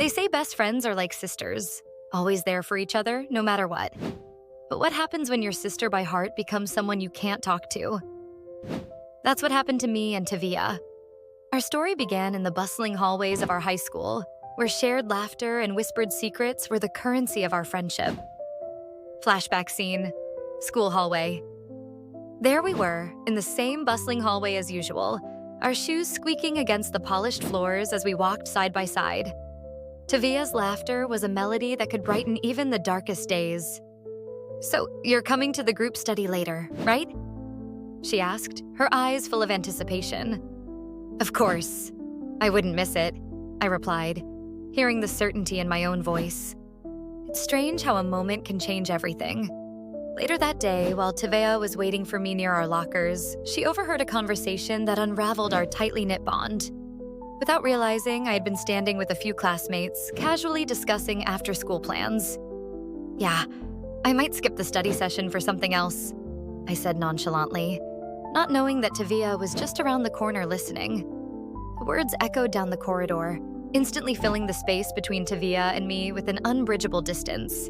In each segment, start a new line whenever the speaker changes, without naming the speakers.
They say best friends are like sisters, always there for each other, no matter what. But what happens when your sister by heart becomes someone you can't talk to? That's what happened to me and Tavia. Our story began in the bustling hallways of our high school, where shared laughter and whispered secrets were the currency of our friendship. Flashback scene, school hallway. There we were, in the same bustling hallway as usual, our shoes squeaking against the polished floors as we walked side by side. Tavia's laughter was a melody that could brighten even the darkest days. "So, you're coming to the group study later, right?" she asked, her eyes full of anticipation. "Of course. I wouldn't miss it," I replied, hearing the certainty in my own voice. It's strange how a moment can change everything. Later that day, while Tavia was waiting for me near our lockers, she overheard a conversation that unraveled our tightly knit bond. Without realizing, I had been standing with a few classmates, casually discussing after-school plans. "Yeah, I might skip the study session for something else," I said nonchalantly, not knowing that Tavia was just around the corner listening. The words echoed down the corridor, instantly filling the space between Tavia and me with an unbridgeable distance.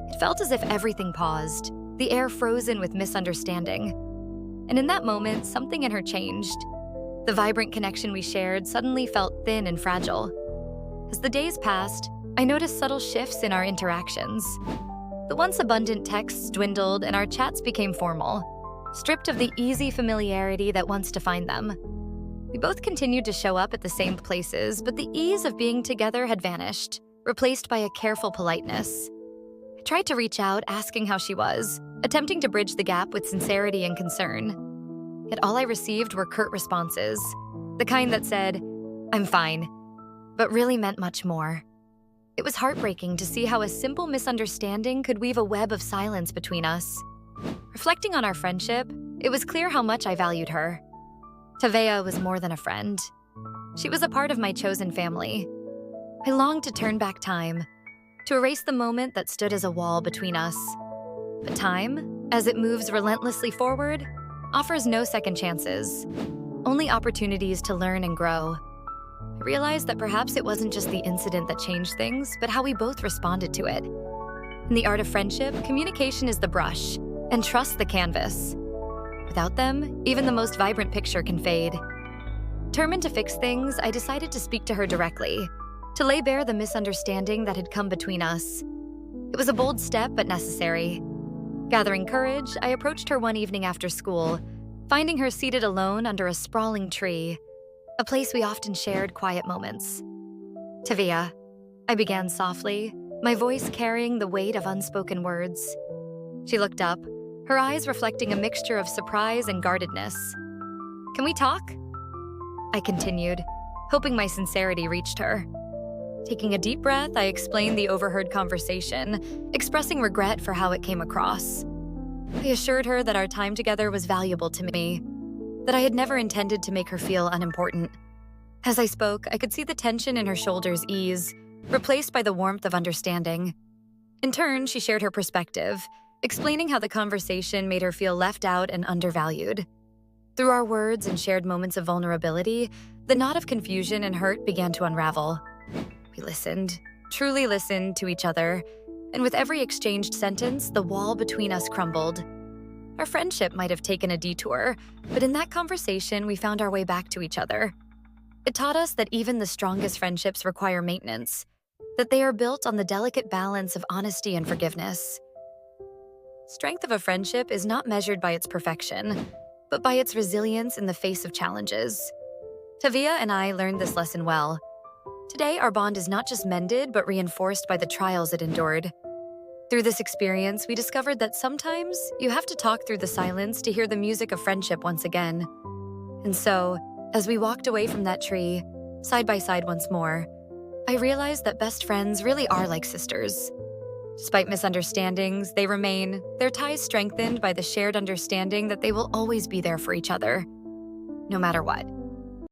It felt as if everything paused, the air frozen with misunderstanding. And in that moment, something in her changed. The vibrant connection we shared suddenly felt thin and fragile. As the days passed, I noticed subtle shifts in our interactions. The once abundant texts dwindled and our chats became formal, stripped of the easy familiarity that once defined them. We both continued to show up at the same places, but the ease of being together had vanished, replaced by a careful politeness. I tried to reach out, asking how she was, attempting to bridge the gap with sincerity and concern. Yet all I received were curt responses, the kind that said, "I'm fine," but really meant much more. It was heartbreaking to see how a simple misunderstanding could weave a web of silence between us. Reflecting on our friendship, it was clear how much I valued her. Tavia was more than a friend. She was a part of my chosen family. I longed to turn back time, to erase the moment that stood as a wall between us. But time, as it moves relentlessly forward, offers no second chances, only opportunities to learn and grow. I realized that perhaps it wasn't just the incident that changed things, but how we both responded to it. In the art of friendship, communication is the brush, and trust the canvas. Without them, even the most vibrant picture can fade. Determined to fix things, I decided to speak to her directly, to lay bare the misunderstanding that had come between us. It was a bold step, but necessary. Gathering courage, I approached her one evening after school, finding her seated alone under a sprawling tree, a place we often shared quiet moments. "Tavia," I began softly, my voice carrying the weight of unspoken words. She looked up, her eyes reflecting a mixture of surprise and guardedness. "Can we talk?" I continued, hoping my sincerity reached her. Taking a deep breath, I explained the overheard conversation, expressing regret for how it came across. I assured her that our time together was valuable to me, that I had never intended to make her feel unimportant. As I spoke, I could see the tension in her shoulders ease, replaced by the warmth of understanding. In turn, she shared her perspective, explaining how the conversation made her feel left out and undervalued. Through our words and shared moments of vulnerability, the knot of confusion and hurt began to unravel. We listened, truly listened to each other, and with every exchanged sentence, the wall between us crumbled. Our friendship might have taken a detour, but in that conversation, we found our way back to each other. It taught us that even the strongest friendships require maintenance, that they are built on the delicate balance of honesty and forgiveness. Strength of a friendship is not measured by its perfection, but by its resilience in the face of challenges. Tavia and I learned this lesson well. Today, our bond is not just mended, but reinforced by the trials it endured. Through this experience, we discovered that sometimes you have to talk through the silence to hear the music of friendship once again. And so, as we walked away from that tree, side by side once more, I realized that best friends really are like sisters. Despite misunderstandings, they remain, their ties strengthened by the shared understanding that they will always be there for each other, no matter what.